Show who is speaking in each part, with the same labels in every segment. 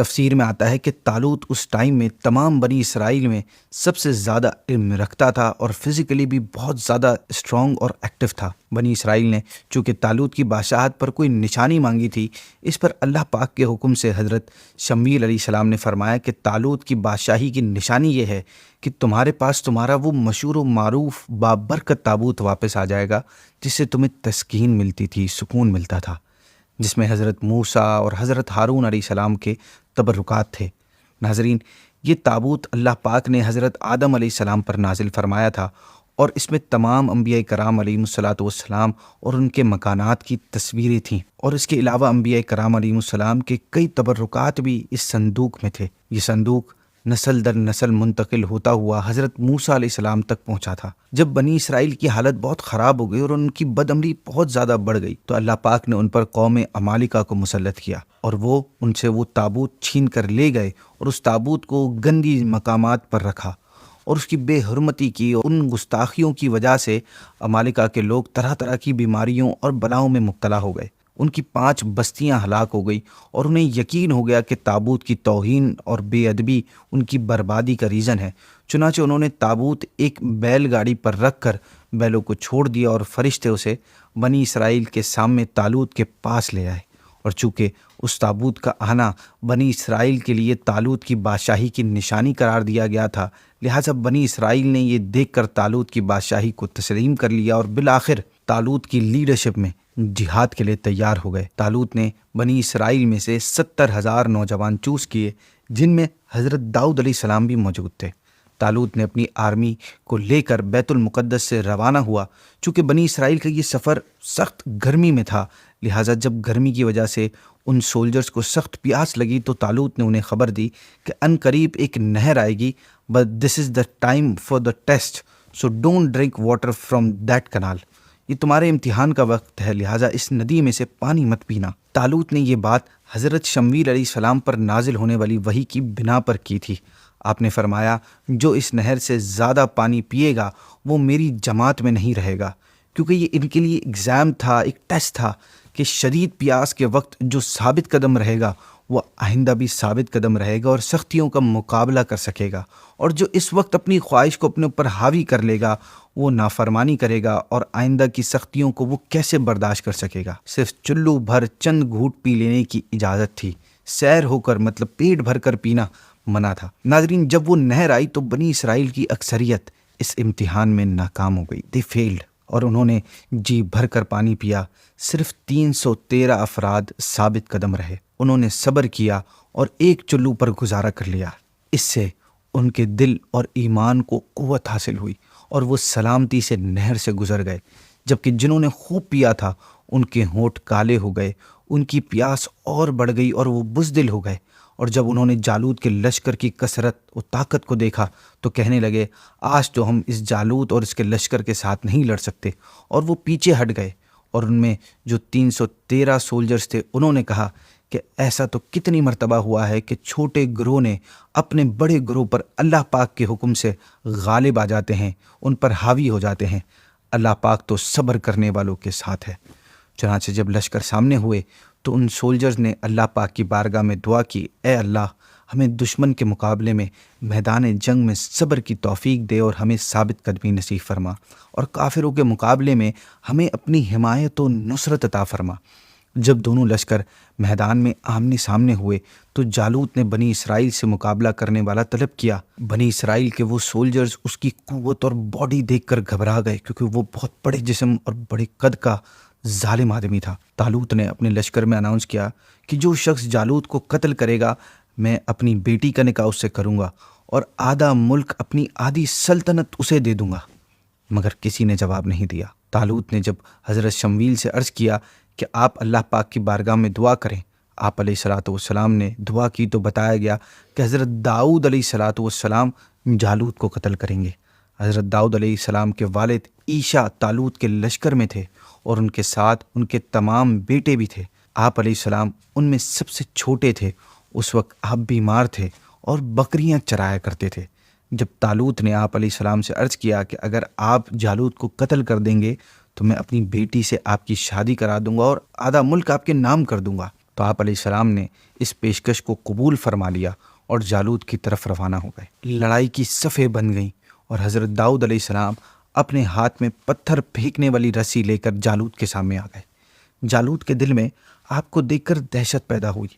Speaker 1: تفسیر میں آتا ہے کہ طالوت اس ٹائم میں تمام بنی اسرائیل میں سب سے زیادہ علم رکھتا تھا اور فزیکلی بھی بہت زیادہ اسٹرانگ اور ایکٹیو تھا۔ بنی اسرائیل نے چونکہ طالوت کی بادشاہت پر کوئی نشانی مانگی تھی، اس پر اللہ پاک کے حکم سے حضرت شمویل علیہ السلام نے فرمایا کہ طالوت کی بادشاہی کی نشانی یہ ہے کہ تمہارے پاس تمہارا وہ مشہور و معروف بابرکت تابوت واپس آ جائے گا، جس سے تمہیں تسکین ملتی تھی، سکون ملتا تھا، جس میں حضرت موسیٰ اور حضرت ہارون علیہ السلام کے تبرکات تھے۔ ناظرین، یہ تابوت اللہ پاک نے حضرت آدم علیہ السلام پر نازل فرمایا تھا، اور اس میں تمام انبیاء کرام علیہم الصلاۃ والسلام اور ان کے مکانات کی تصویریں تھیں، اور اس کے علاوہ انبیاء کرام علیہم السلام کے کئی تبرکات بھی اس صندوق میں تھے۔ یہ صندوق نسل در نسل منتقل ہوتا ہوا حضرت موسیٰ علیہ السلام تک پہنچا تھا۔ جب بنی اسرائیل کی حالت بہت خراب ہو گئی اور ان کی بد عملی بہت زیادہ بڑھ گئی تو اللہ پاک نے ان پر قوم عمالقہ کو مسلط کیا، اور وہ ان سے وہ تابوت چھین کر لے گئے اور اس تابوت کو گندی مقامات پر رکھا، اور اس کی بے حرمتی کی اور ان گستاخیوں کی وجہ سے عمالقہ کے لوگ طرح طرح کی بیماریوں اور بلاؤں میں مبتلا ہو گئے۔ ان کی 5 بستیاں ہلاک ہو گئی، اور انہیں یقین ہو گیا کہ تابوت کی توہین اور بے ادبی ان کی بربادی کا ریزن ہے۔ چنانچہ انہوں نے تابوت ایک بیل گاڑی پر رکھ کر بیلوں کو چھوڑ دیا، اور فرشتے اسے بنی اسرائیل کے سامنے طالوت کے پاس لے آئے، اور چونکہ اس تابوت کا آنا بنی اسرائیل کے لیے طالوت کی بادشاہی کی نشانی قرار دیا گیا تھا، لہٰذا بنی اسرائیل نے یہ دیکھ کر طالوت کی بادشاہی کو تسلیم کر لیا، اور بالآخر طالوت کی لیڈرشپ میں جہاد کے لیے تیار ہو گئے۔ طالوت نے بنی اسرائیل میں سے 70,000 نوجوان چوز کیے، جن میں حضرت داؤد علیہ السلام بھی موجود تھے۔ طالوت نے اپنی آرمی کو لے کر بیت المقدس سے روانہ ہوا۔ چونکہ بنی اسرائیل کا یہ سفر سخت گرمی میں تھا، لہٰذا جب گرمی کی وجہ سے ان سولجرز کو سخت پیاس لگی تو طالوت نے انہیں خبر دی کہ ان قریب ایک نہر آئے گی، but this is the time for the test, so don't drink water from that canal. یہ تمہارے امتحان کا وقت ہے، لہٰذا اس ندی میں سے پانی مت پینا۔ طالوت نے یہ بات حضرت شمویل علیہ السلام پر نازل ہونے والی وحی کی بنا پر کی تھی۔ آپ نے فرمایا، جو اس نہر سے زیادہ پانی پیے گا وہ میری جماعت میں نہیں رہے گا، کیونکہ یہ ان کے لیے ایگزام تھا، ایک ٹیسٹ تھا کہ شدید پیاس کے وقت جو ثابت قدم رہے گا وہ آئندہ بھی ثابت قدم رہے گا اور سختیوں کا مقابلہ کر سکے گا، اور جو اس وقت اپنی خواہش کو اپنے اوپر حاوی کر لے گا وہ نافرمانی کرے گا، اور آئندہ کی سختیوں کو وہ کیسے برداشت کر سکے گا۔ صرف چلو بھر چند گھونٹ پی لینے کی اجازت تھی، سیر ہو کر مطلب پیٹ بھر کر پینا منع تھا۔ ناظرین، جب وہ نہر آئی تو بنی اسرائیل کی اکثریت اس امتحان میں ناکام ہو گئی، دے فیلڈ، اور انہوں نے جی بھر کر پانی پیا۔ صرف 313 افراد ثابت قدم رہے، انہوں نے صبر کیا اور ایک چلو پر گزارا کر لیا۔ اس سے ان کے دل اور ایمان کو قوت حاصل ہوئی اور وہ سلامتی سے نہر سے گزر گئے، جبکہ جنہوں نے خوب پیا تھا ان کے ہونٹ کالے ہو گئے، ان کی پیاس اور بڑھ گئی اور وہ بزدل ہو گئے، اور جب انہوں نے جالوت کے لشکر کی کثرت و طاقت کو دیکھا تو کہنے لگے، آج تو ہم اس جالوت اور اس کے لشکر کے ساتھ نہیں لڑ سکتے، اور وہ پیچھے ہٹ گئے۔ اور ان میں جو 313 سولجرز تھے انہوں نے کہا کہ ایسا تو کتنی مرتبہ ہوا ہے کہ چھوٹے گروہ نے اپنے بڑے گروہ پر اللہ پاک کے حکم سے غالب آ جاتے ہیں، ان پر حاوی ہو جاتے ہیں۔ اللہ پاک تو صبر کرنے والوں کے ساتھ ہے۔ چنانچہ جب لشکر سامنے ہوئے تو ان سولجرز نے اللہ پاک کی بارگاہ میں دعا کی، اے اللہ، ہمیں دشمن کے مقابلے میں میدان جنگ میں صبر کی توفیق دے اور ہمیں ثابت قدمی نصیب فرما، اور کافروں کے مقابلے میں ہمیں اپنی حمایت و نصرت عطا فرما۔ جب دونوں لشکر میدان میں آمنے سامنے ہوئے تو جالوت نے بنی اسرائیل سے مقابلہ کرنے والا طلب کیا۔ بنی اسرائیل کے وہ سولجرز اس کی قوت اور باڈی دیکھ کر گھبرا گئے، کیونکہ وہ بہت بڑے جسم اور بڑے قد کا ظالم آدمی تھا۔ طالوت نے اپنے لشکر میں اناؤنس کیا کہ جو شخص جالوت کو قتل کرے گا میں اپنی بیٹی کا نکاح اس سے کروں گا، اور آدھا ملک اپنی آدھی سلطنت اسے دے دوں گا، مگر کسی نے جواب نہیں دیا۔ طالوت نے جب حضرت شمویل سے عرض کیا کہ آپ اللہ پاک کی بارگاہ میں دعا کریں، آپ علیہ الصلاۃ والسلام نے دعا کی تو بتایا گیا کہ حضرت داؤد علیہ الصلاۃ والسلام جالوت کو قتل کریں گے۔ حضرت داؤد علیہ السلام کے والد عیشا طالوت کے لشکر میں تھے، اور ان کے ساتھ ان کے تمام بیٹے بھی تھے۔ آپ علیہ السلام ان میں سب سے چھوٹے تھے۔ اس وقت آپ بیمار تھے اور بکریاں چرایا کرتے تھے۔ جب طالوت نے آپ علیہ السلام سے عرض کیا کہ اگر آپ جالوت کو قتل کر دیں گے تو میں اپنی بیٹی سے آپ کی شادی کرا دوں گا اور آدھا ملک آپ کے نام کر دوں گا، تو آپ علیہ السلام نے اس پیشکش کو قبول فرما لیا اور جالوت کی طرف روانہ ہو گئے۔ لڑائی کی صفیں بن گئیں اور حضرت داؤد علیہ السلام اپنے ہاتھ میں پتھر پھینکنے والی رسی لے کر جالوت کے سامنے آ گئے۔ جالوت کے دل میں آپ کو دیکھ کر دہشت پیدا ہوئی،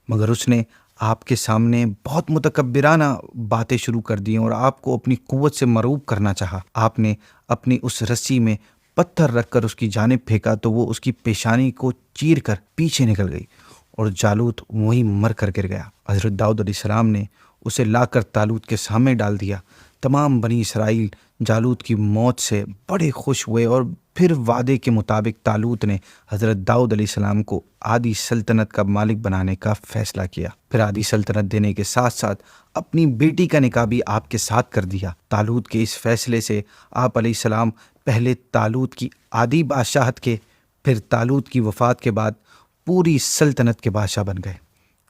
Speaker 1: مگر اس نے آپ کے سامنے بہت متکبرانہ باتیں شروع کر دیں اور آپ کو اپنی قوت سے مرعوب کرنا چاہا۔ آپ نے اپنی اس رسی میں پتھر رکھ کر اس کی جانب پھینکا تو وہ اس کی پیشانی کو چیر کر پیچھے نکل گئی اور جالوت وہیں مر کر گر گیا۔ حضرت داؤد علیہ السلام نے اسے لا کر طالوت کے سامنے ڈال دیا۔ تمام بنی اسرائیل جالوت کی موت سے بڑے خوش ہوئے اور پھر وعدے کے مطابق طالوت نے حضرت داؤد علیہ السلام کو آدھی سلطنت کا مالک بنانے کا فیصلہ کیا۔ پھر آدھی سلطنت دینے کے ساتھ ساتھ اپنی بیٹی کا نکاح بھی آپ کے ساتھ کر دیا۔ طالوت کے اس فیصلے سے آپ علیہ السلام پہلے طالوت کی آدھی بادشاہت کے، پھر طالوت کی وفات کے بعد پوری سلطنت کے بادشاہ بن گئے۔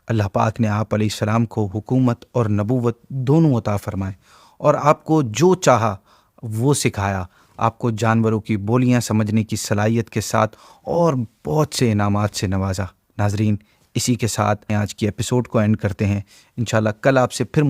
Speaker 1: اللہ پاک نے آپ علیہ السلام کو حکومت اور نبوت دونوں عطا فرمائے اور آپ کو جو چاہا وہ سکھایا، آپ کو جانوروں کی بولیاں سمجھنے کی صلاحیت کے ساتھ اور بہت سے انعامات سے نوازا۔ ناظرین، اسی کے ساتھ آج کی ایپیسوڈ کو اینڈ کرتے ہیں۔ انشاءاللہ کل آپ سے پھر